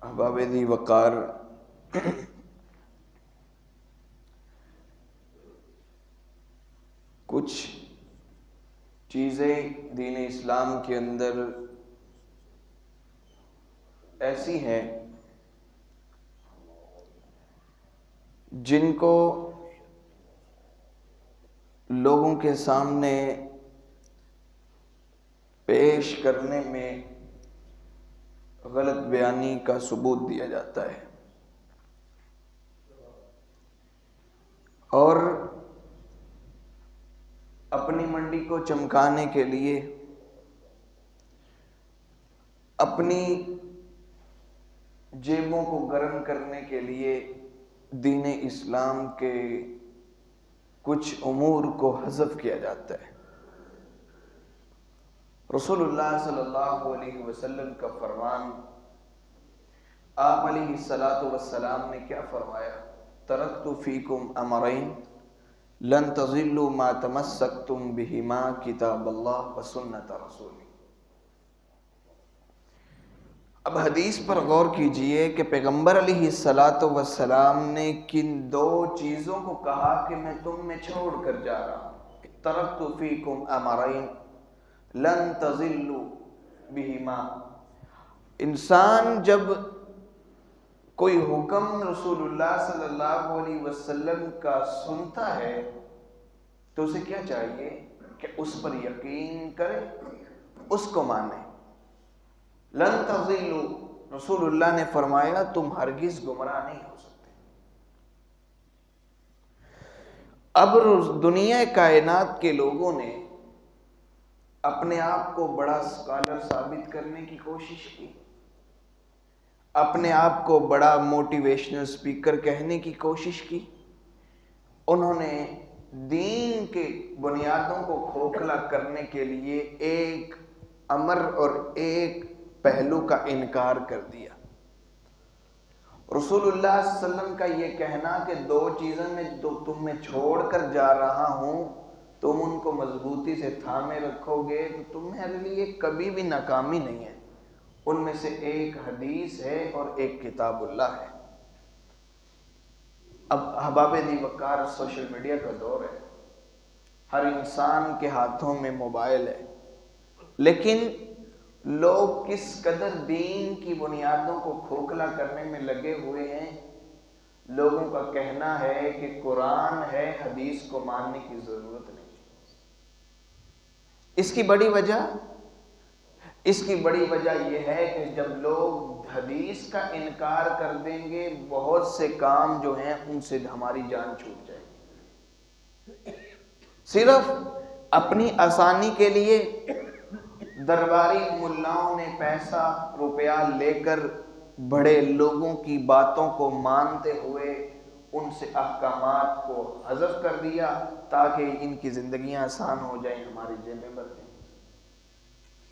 احباب ذی وقار، کچھ چیزیں دین اسلام کے اندر ایسی ہیں جن کو لوگوں کے سامنے پیش کرنے میں غلط بیانی کا ثبوت دیا جاتا ہے، اور اپنی منڈی کو چمکانے کے لیے، اپنی جیبوں کو گرم کرنے کے لیے دین اسلام کے کچھ امور کو حذف کیا جاتا ہے۔ رسول اللہ صلی اللہ علیہ وسلم کا فرمان، آپ علیہ الصلوۃ والسلام نے کیا فرمایا؟ ترکت فیکم امرین لن تضلوا ما تمسکتم بہما کتاب اللہ وسنت رسولی۔ اب حدیث پر غور کیجئے کہ پیغمبر علیہ الصلوۃ والسلام نے کن دو چیزوں کو کہا کہ میں تم میں چھوڑ کر جا رہا ہوں۔ ترکت فیکم امرین لن تضلوا بہما۔ انسان جب کوئی حکم رسول اللہ صلی اللہ علیہ وسلم کا سنتا ہے تو اسے کیا چاہیے کہ اس پر یقین کرے، اس کو مانے۔ لن تضلوا، رسول اللہ نے فرمایا تم ہرگز گمراہ نہیں ہو سکتے۔ اب دنیا کائنات کے لوگوں نے اپنے آپ کو بڑا اسکالر ثابت کرنے کی کوشش کی، اپنے آپ کو بڑا موٹیویشنل اسپیکر کہنے کی کوشش کی۔ انہوں نے دین کے بنیادوں کو کھوکھلا کرنے کے لیے ایک امر اور ایک پہلو کا انکار کر دیا۔ رسول اللہ صلی اللہ علیہ وسلم کا یہ کہنا کہ دو چیزیں میں تم میں چھوڑ کر جا رہا ہوں، تم ان کو مضبوطی سے تھامے رکھو گے تو تمہارے لیے کبھی بھی ناکامی نہیں ہے۔ ان میں سے ایک حدیث ہے اور ایک کتاب اللہ ہے۔ اب احباب ذی وقار، سوشل میڈیا کا دور ہے، ہر انسان کے ہاتھوں میں موبائل ہے، لیکن لوگ کس قدر دین کی بنیادوں کو کھوکھلا کرنے میں لگے ہوئے ہیں۔ لوگوں کا کہنا ہے کہ قرآن ہے، حدیث کو ماننے کی ضرورت نہیں۔ اس کی بڑی وجہ یہ ہے کہ جب لوگ حدیث کا انکار کر دیں گے، بہت سے کام جو ہیں ان سے ہماری جان چھوٹ جائے گی۔ صرف اپنی آسانی کے لیے درباری ملاؤں نے پیسہ روپیہ لے کر بڑے لوگوں کی باتوں کو مانتے ہوئے ان سے احکامات کو حذف کر دیا تاکہ ان کی زندگیاں آسان ہو جائیں، ہماری جیبیں بھر جائیں۔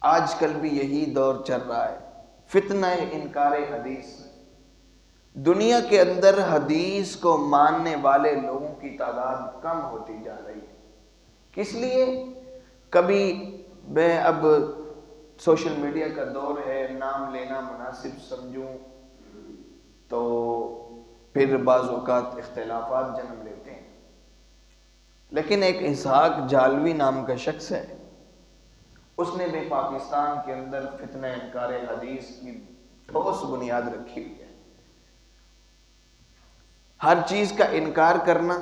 آج کل بھی یہی دور چل رہا ہے، فتنہ انکار حدیث۔ دنیا کے اندر حدیث کو ماننے والے لوگوں کی تعداد کم ہوتی جا رہی ہے۔ کس لیے؟ کبھی میں اب سوشل میڈیا کا دور ہے، نام لینا مناسب سمجھوں تو پھر بعض اوقات اختلافات جنم لیتے ہیں، لیکن ایک اسحاق جالوی نام کا شخص ہے، اس نے بھی پاکستان کے اندر فتنہ انکار حدیث کی ٹھوس بنیاد رکھی ہوئی ہے۔ ہر چیز کا انکار کرنا۔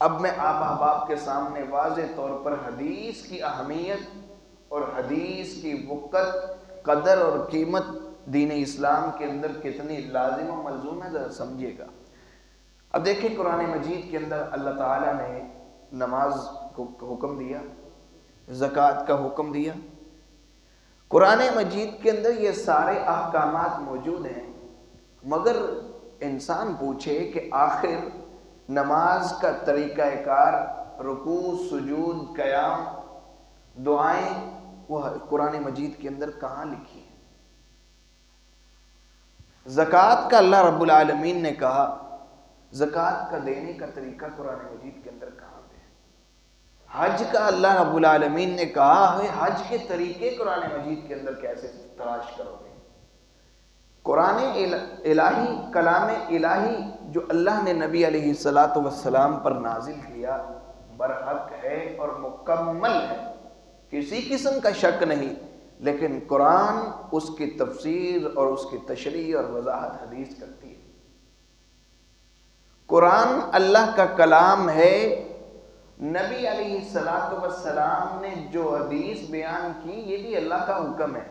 اب میں آپ احباب کے سامنے واضح طور پر حدیث کی اہمیت اور حدیث کی وقت، قدر اور قیمت دین اسلام کے اندر کتنی لازم و ملزوم ہے، ذرا سمجھیے گا۔ اب دیکھیں قرآن مجید کے اندر اللہ تعالیٰ نے نماز کو حکم دیا، زکوٰۃ کا حکم دیا۔ قرآن مجید کے اندر یہ سارے احکامات موجود ہیں، مگر انسان پوچھے کہ آخر نماز کا طریقہ کار، رکوع، سجود، قیام، دعائیں، وہ قرآن مجید کے اندر کہاں لکھی ہیں؟ زکوٰۃ کا اللہ رب العالمین نے کہا، زکوٰۃ کا دینے کا طریقہ قرآن مجید کے اندر کہاں پہ ہے؟ حج کا اللہ رب العالمین نے کہا ہے، حج کے طریقے قرآن مجید کے اندر کیسے تلاش کرو گے؟ قرآن الہی، کلام الہی جو اللہ نے نبی علیہ السلام پر نازل کیا برحق ہے اور مکمل ہے، کسی قسم کا شک نہیں، لیکن قرآن اس کی تفسیر اور اس کی تشریح اور وضاحت حدیث کرتی ہے۔ قرآن اللہ کا کلام ہے، نبی علیہ السلام نے جو حدیث بیان کی یہ بھی اللہ کا حکم ہے۔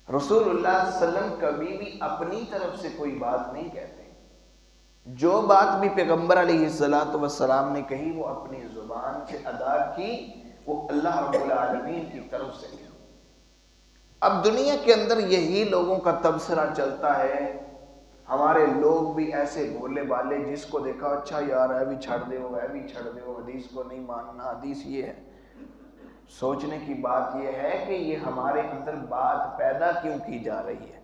رسول اللہ صلی اللہ علیہ وسلم کبھی بھی اپنی طرف سے کوئی بات نہیں کہتے، جو بات بھی پیغمبر علیہ السلام نے کہی وہ اپنی زبان سے ادا کی، وہ اللہ رب العالمین کی طرف سے کی۔ اب دنیا کے اندر یہی لوگوں کا تبصرہ چلتا ہے، ہمارے لوگ بھی ایسے بولے بالے، جس کو دیکھا اچھا یار ہے بھی چھڑ دے ہو، حدیث کو نہیں ماننا، حدیث یہ ہے۔ سوچنے کی بات یہ ہے کہ یہ ہمارے اندر بات پیدا کیوں کی جا رہی ہے،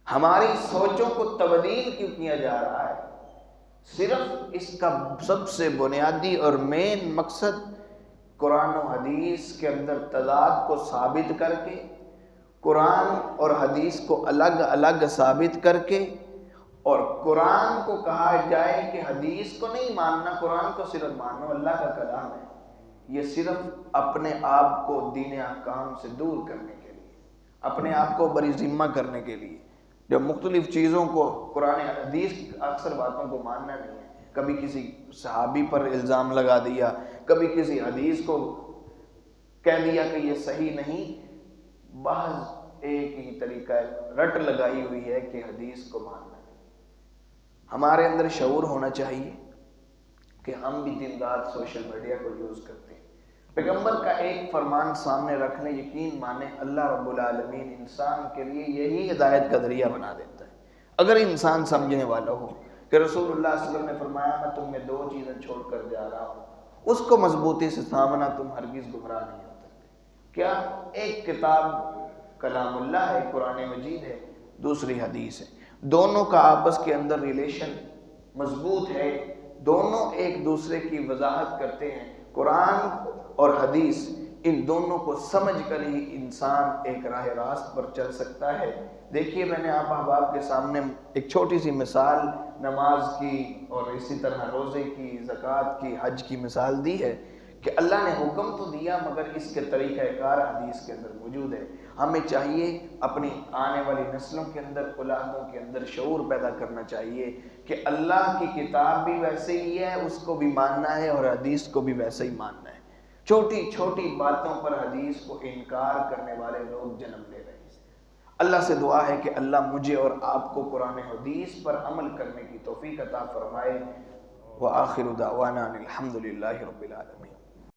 ہماری سوچوں کو تبدیل کیوں کیا جا رہا ہے؟ صرف اس کا سب سے بنیادی اور مین مقصد قرآن و حدیث کے اندر تضاد کو ثابت کر کے، قرآن اور حدیث کو الگ الگ ثابت کر کے، اور قرآن کو کہا جائے کہ حدیث کو نہیں ماننا، قرآن کو صرف مانو، اللہ کا کلام ہے، یہ صرف اپنے آپ کو دین احکام سے دور کرنے کے لیے، اپنے آپ کو بری ذمہ کرنے کے لیے، جب مختلف چیزوں کو قرآن حدیث کی اکثر باتوں کو ماننا نہیں ہے، کبھی کسی صحابی پر الزام لگا دیا، کبھی کسی حدیث کو کہہ دیا کہ یہ صحیح نہیں، بعض ایک ہی طریقہ رٹ لگائی ہوئی ہے کہ حدیث کو ماننا نہیں۔ ہمارے اندر شعور ہونا چاہیے کہ ہم بھی دن رات سوشل میڈیا کو یوز کرتے ہیں، پیغمبر کا ایک فرمان سامنے رکھنے، یقین مانے اللہ رب العالمین انسان کے لیے یہی ہدایت کا ذریعہ بنا دیتا ہے، اگر انسان سمجھنے والا ہو کہ رسول اللہ صلی اللہ علیہ وسلم نے فرمایا میں تم میں 2 چیزیں چھوڑ کر جا رہا ہوں، اس کو مضبوطی سے تھامنا، تم ہرگز گمراہ نہیں ہو سکتے۔ کیا؟ ایک کتاب کلام اللہ ہے، قرآن مجید ہے، دوسری حدیث ہے، دونوں کا آپس کے اندر ریلیشن مضبوط ہے، دونوں ایک دوسرے کی وضاحت کرتے ہیں۔ قرآن اور حدیث، ان دونوں کو سمجھ کر ہی انسان ایک راہ راست پر چل سکتا ہے۔ دیکھیے میں نے آپ احباب کے سامنے ایک چھوٹی سی مثال نماز کی اور اسی طرح روزے کی، زکوٰۃ کی، حج کی مثال دی ہے کہ اللہ نے حکم تو دیا مگر اس کے طریقہ کار حدیث کے اندر موجود ہے۔ ہمیں چاہیے اپنی آنے والی نسلوں کے اندر، اولادوں کے اندر شعور پیدا کرنا چاہیے کہ اللہ کی کتاب بھی ویسے ہی ہے، اس کو بھی ماننا ہے، اور حدیث کو بھی ویسے ہی ماننا ہے۔ چھوٹی چھوٹی باتوں پر حدیث کو انکار کرنے والے لوگ جنم لے رہے ہیں۔ اللہ سے دعا ہے کہ اللہ مجھے اور آپ کو قرآن حدیث پر عمل کرنے کی توفیق عطا فرمائے۔ وآخر دعوانا الحمد للہ رب العالمین۔